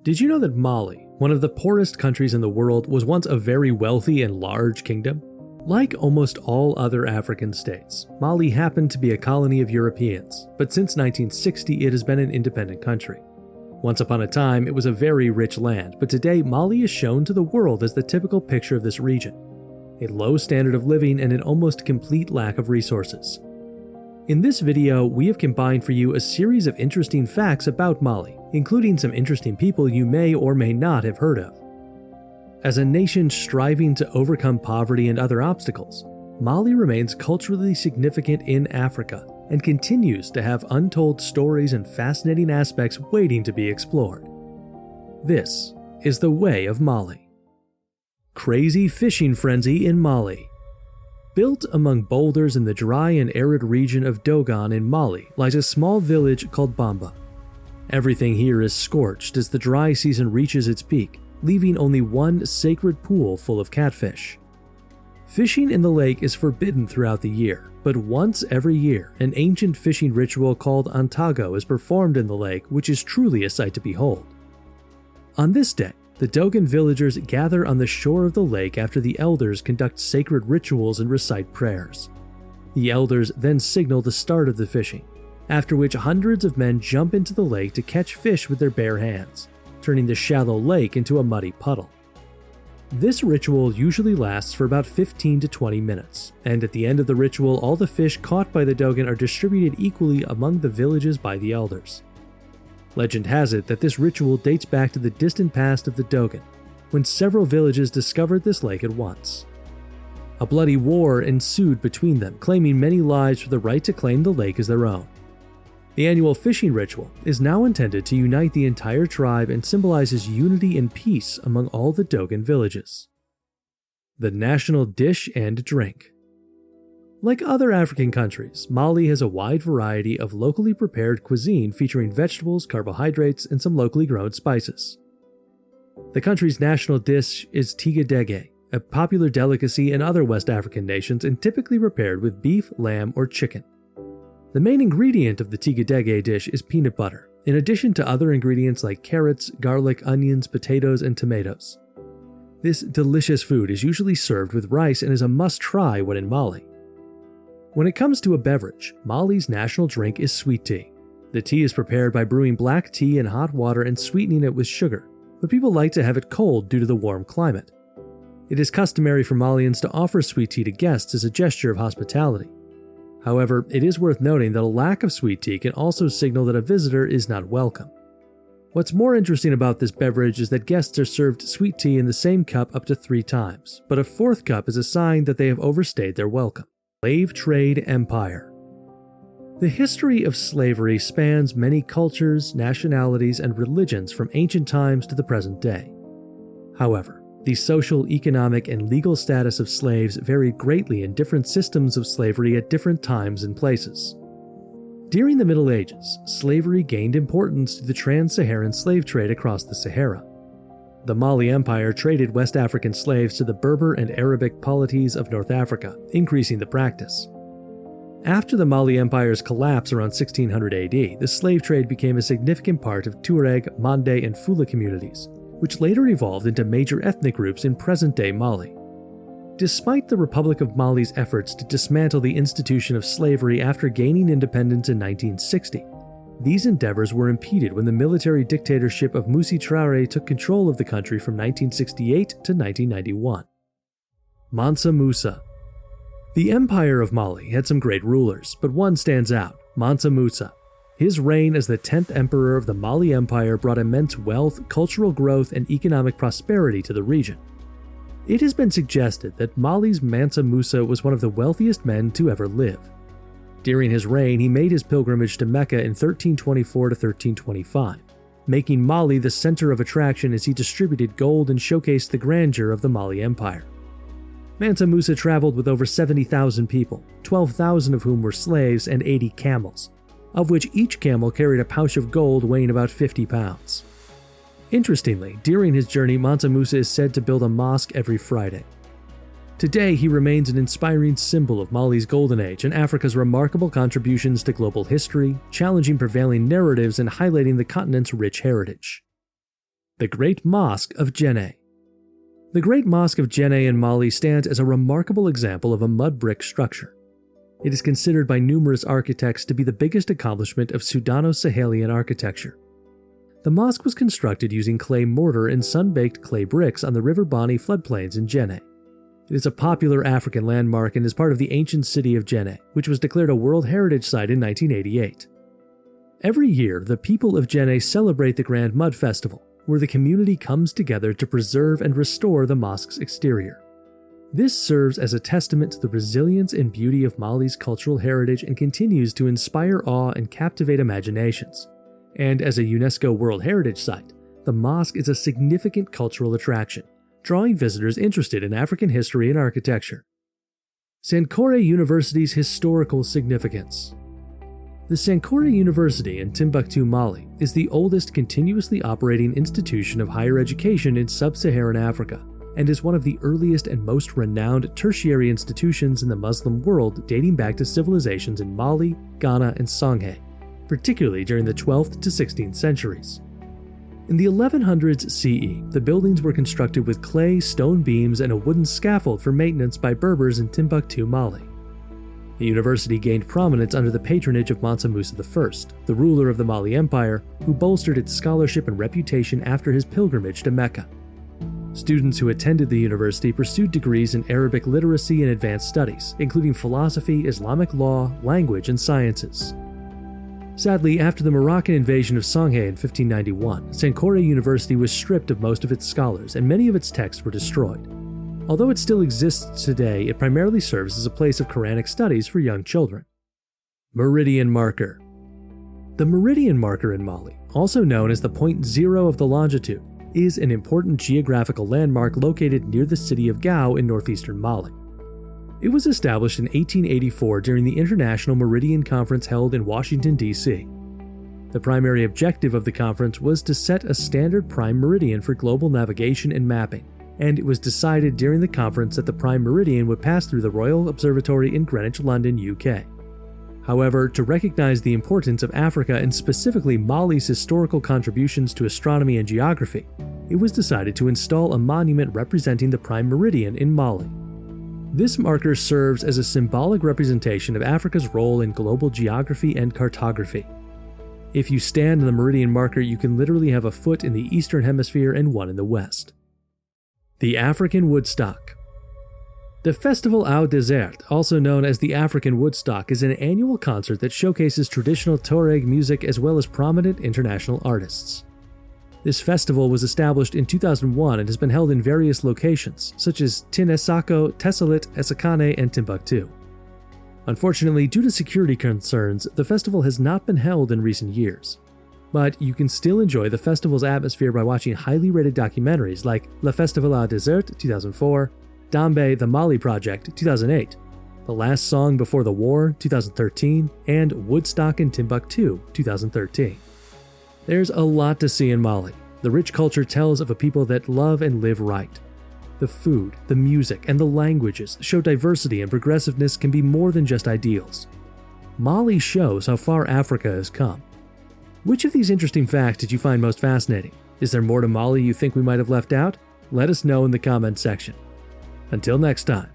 Did you know that Mali, one of the poorest countries in the world, was once a very wealthy and large kingdom? Like almost all other African states, Mali happened to be a colony of Europeans, but since 1960 it has been an independent country. Once upon a time, it was a very rich land, but today Mali is shown to the world as the typical picture of this region: a low standard of living and an almost complete lack of resources. In this video, we have combined for you a series of interesting facts about Mali, including some interesting people you may or may not have heard of. As a nation striving to overcome poverty and other obstacles, Mali remains culturally significant in Africa and continues to have untold stories and fascinating aspects waiting to be explored. This is the way of Mali. Crazy fishing frenzy in Mali. Built among boulders in the dry and arid region of Dogon in Mali lies a small village called Bamba. Everything here is scorched as the dry season reaches its peak, leaving only one sacred pool full of catfish. Fishing in the lake is forbidden throughout the year, but once every year, an ancient fishing ritual called Antago is performed in the lake, which is truly a sight to behold. On this day, the Dogon villagers gather on the shore of the lake after the elders conduct sacred rituals and recite prayers. The elders then signal the start of the fishing, after which hundreds of men jump into the lake to catch fish with their bare hands, turning the shallow lake into a muddy puddle. This ritual usually lasts for about 15 to 20 minutes, and at the end of the ritual, all the fish caught by the Dogon are distributed equally among the villages by the elders. Legend has it that this ritual dates back to the distant past of the Dogon, when several villages discovered this lake at once. A bloody war ensued between them, claiming many lives for the right to claim the lake as their own. The annual fishing ritual is now intended to unite the entire tribe and symbolizes unity and peace among all the Dogon villages. The national dish and drink. Like other African countries, Mali has a wide variety of locally prepared cuisine featuring vegetables, carbohydrates, and some locally grown spices. The country's national dish is tigedege, a popular delicacy in other West African nations and typically prepared with beef, lamb, or chicken. The main ingredient of the tigedege dish is peanut butter, in addition to other ingredients like carrots, garlic, onions, potatoes, and tomatoes. This delicious food is usually served with rice and is a must-try when in Mali. When it comes to a beverage, Mali's national drink is sweet tea. The tea is prepared by brewing black tea in hot water and sweetening it with sugar, but people like to have it cold due to the warm climate. It is customary for Malians to offer sweet tea to guests as a gesture of hospitality. However, it is worth noting that a lack of sweet tea can also signal that a visitor is not welcome. What's more interesting about this beverage is that guests are served sweet tea in the same cup up to 3 times, but a 4th cup is a sign that they have overstayed their welcome. Slave trade empire. The history of slavery spans many cultures, nationalities, and religions from ancient times to the present day. However, the social, economic, and legal status of slaves varied greatly in different systems of slavery at different times and places. During the Middle Ages, slavery gained importance through the trans-Saharan slave trade across the Sahara. The Mali Empire traded West African slaves to the Berber and Arabic polities of North Africa, increasing the practice. After the Mali Empire's collapse around 1600 AD, the slave trade became a significant part of Tuareg, Mande, and Fula communities, which later evolved into major ethnic groups in present-day Mali. Despite the Republic of Mali's efforts to dismantle the institution of slavery after gaining independence in 1960, these endeavors were impeded when the military dictatorship of Moussa Traoré took control of the country from 1968 to 1991. Mansa Musa. The Empire of Mali had some great rulers, but one stands out: Mansa Musa. His reign as the 10th emperor of the Mali Empire brought immense wealth, cultural growth, and economic prosperity to the region. It has been suggested that Mali's Mansa Musa was one of the wealthiest men to ever live. During his reign, he made his pilgrimage to Mecca in 1324 to 1325, making Mali the center of attraction as he distributed gold and showcased the grandeur of the Mali Empire. Mansa Musa traveled with over 70,000 people, 12,000 of whom were slaves, and 80 camels, of which each camel carried a pouch of gold weighing about 50 pounds. Interestingly, during his journey, Mansa Musa is said to build a mosque every Friday. Today, he remains an inspiring symbol of Mali's golden age and Africa's remarkable contributions to global history, challenging prevailing narratives and highlighting the continent's rich heritage. The Great Mosque of Djenné. The Great Mosque of Djenné in Mali stands as a remarkable example of a mud brick structure. It is considered by numerous architects to be the biggest accomplishment of Sudano-Sahelian architecture. The mosque was constructed using clay mortar and sun-baked clay bricks on the River Bani floodplains in Djenné. It is a popular African landmark and is part of the ancient city of Djenné, which was declared a World Heritage Site in 1988. Every year, the people of Djenné celebrate the Grand Mud Festival, where the community comes together to preserve and restore the mosque's exterior. This serves as a testament to the resilience and beauty of Mali's cultural heritage and continues to inspire awe and captivate imaginations. And as a UNESCO World Heritage Site, the mosque is a significant cultural attraction, drawing visitors interested in African history and architecture. Sankore University's historical significance. The Sankore University in Timbuktu, Mali, is the oldest continuously operating institution of higher education in sub-Saharan Africa, and is one of the earliest and most renowned tertiary institutions in the Muslim world dating back to civilizations in Mali, Ghana, and Songhay, particularly during the 12th to 16th centuries. In the 1100s CE, the buildings were constructed with clay, stone beams, and a wooden scaffold for maintenance by Berbers in Timbuktu, Mali. The university gained prominence under the patronage of Mansa Musa I, the ruler of the Mali Empire, who bolstered its scholarship and reputation after his pilgrimage to Mecca. Students who attended the university pursued degrees in Arabic literacy and advanced studies, including philosophy, Islamic law, language, and sciences. Sadly, after the Moroccan invasion of Songhay in 1591, Sankore University was stripped of most of its scholars and many of its texts were destroyed. Although it still exists today, it primarily serves as a place of Quranic studies for young children. Meridian marker. The meridian marker in Mali, also known as the point zero of the longitude, is an important geographical landmark located near the city of Gao in northeastern Mali. It was established in 1884 during the International Meridian Conference held in Washington, D.C. The primary objective of the conference was to set a standard prime meridian for global navigation and mapping, and it was decided during the conference that the prime meridian would pass through the Royal Observatory in Greenwich, London, UK. However, to recognize the importance of Africa and specifically Mali's historical contributions to astronomy and geography, it was decided to install a monument representing the prime meridian in Mali. This marker serves as a symbolic representation of Africa's role in global geography and cartography. If you stand on the meridian marker, you can literally have a foot in the eastern hemisphere and one in the west. The African Woodstock. The Festival au Désert, also known as the African Woodstock, is an annual concert that showcases traditional Tuareg music as well as prominent international artists. This festival was established in 2001 and has been held in various locations, such as Tinessako, Tessalit, Essakane, and Timbuktu. Unfortunately, due to security concerns, the festival has not been held in recent years. But you can still enjoy the festival's atmosphere by watching highly rated documentaries like Le Festival au Désert 2004, Dambe the Mali Project 2008, The Last Song Before the War 2013, and Woodstock in Timbuktu 2013. There's a lot to see in Mali. The rich culture tells of a people that love and live right. The food, the music, and the languages show diversity and progressiveness can be more than just ideals. Mali shows how far Africa has come. Which of these interesting facts did you find most fascinating? Is there more to Mali you think we might have left out? Let us know in the comments section. Until next time.